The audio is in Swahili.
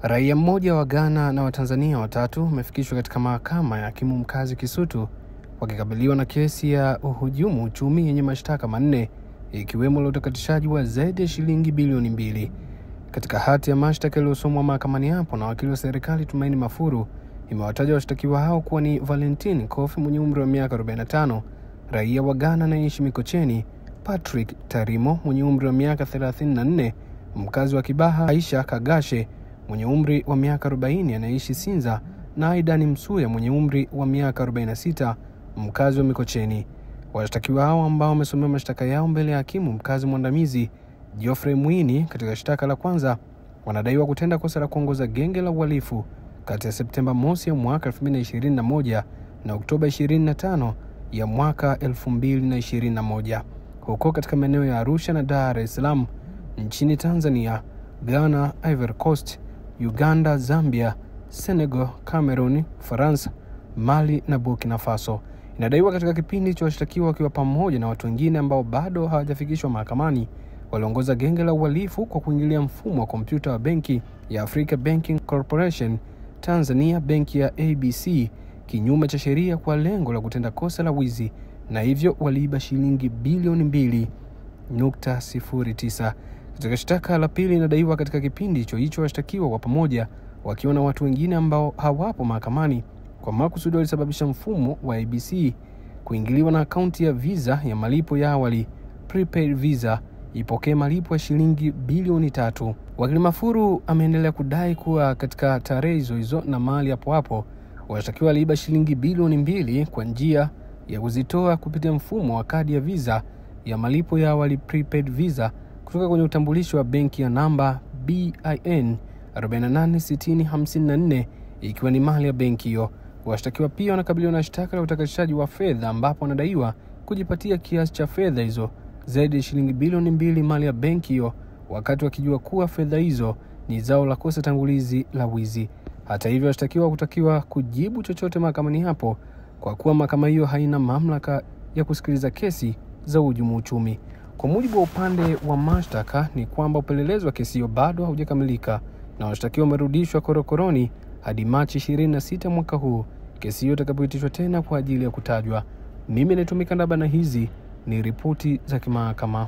Raia mmoja wa Ghana na Watanzania watatu wamefikishwa katika mahakama ya hakimu mkazi Kisutu wakikabiliwa na kesi ya uhujumu uchumi yenye mashtaka manne, ikiwemo la utakatishaji wa zaidi ya shilingi bilioni 2. Katika hati ya mashtaka iliyosomwa mahakamani hapo na wakili wa serikali Tumaini Mafuru, imewataja washtakiwa hao kuwa ni Valentine Kofi mwenye umri wa miaka 45, raia wa Ghana anayeishi Mikocheni; Patrick Tarimo mwenye umri wa miaka 34, mkazi wa Kibaha; Aisha Kagashe mwenye umri wa miaka 40 anayeishi Sinza; na Aidan Msuya mwenye umri wa miaka 46, mkazi wa Mikocheni. Washtakiwa hao ambao wamesomewa mashtaka yao mbele ya hakimu mkazi mwandamizi Geoffrey Mwini katika shtaka la kwanza, wanadaiwa kutenda kosa la kuongoza genge la uhalifu kati ya Septemba mosi ya mwaka 2021 na Oktoba 25 ya mwaka 2021 huko katika maeneo ya Arusha na Dar es Salaam nchini Tanzania, Ghana, Ivory Coast, Uganda, Zambia, Senegal, Cameroon, France, Mali na Burkina Faso. Inadaiwa katika kipindi cha washtakiwa wakiwa pamoja na watu wengine ambao bado hawajafikishwa mahakamani, waliongoza genge la uhalifu kwa kuingilia mfumo wa kompyuta wa benki ya Africa Banking Corporation Tanzania, benki ya ABC, kinyume cha sheria kwa lengo la kutenda kosa la wizi, na hivyo waliiba shilingi bilioni 2.09. Katika shtaka la pili, inadaiwa katika kipindi hicho washtakiwa kwa pamoja wakiwa na watu wengine ambao hawapo mahakamani kwa makusudi walisababisha mfumo wa ABC kuingiliwa na akaunti ya Visa ya malipo ya awali, prepaid Visa, ipokee malipo ya shilingi bilioni 3. Wakili Mafuru ameendelea kudai kuwa katika tarehe hizo na mahali hapo washtakiwa waliiba shilingi bilioni 2 kwa njia ya kuzitoa kupitia mfumo wa kadi ya Visa ya malipo ya awali, prepaid Visa, kutoka kwenye utambulisho wa benki ya namba BIN 486054 ikiwa ni mali ya benki hiyo. Washtakiwa pia wanakabiliwa na shtaka la utakatishaji wa fedha ambapo wanadaiwa kujipatia kiasi cha fedha hizo zaidi ya shilingi bilioni 2 mali ya benki hiyo, wakati wakijua kuwa fedha hizo ni zao la kosa tangulizi la wizi. Hata hivyo, washtakiwa kutakiwa kujibu chochote mahakamani hapo kwa kuwa mahakama hiyo haina mamlaka ya kusikiliza kesi za uhujumu uchumi. Kwa mujibu wa upande wa mashtaka ni kwamba upelelezi wa kesi hiyo bado haujakamilika na washtakiwa wamerudishwa korokoroni hadi Machi 26 mwaka huu, kesi hiyo itakapoitishwa tena kwa ajili ya kutajwa. Mimi natumika ndaba na hizi ni ripoti za kimahakama.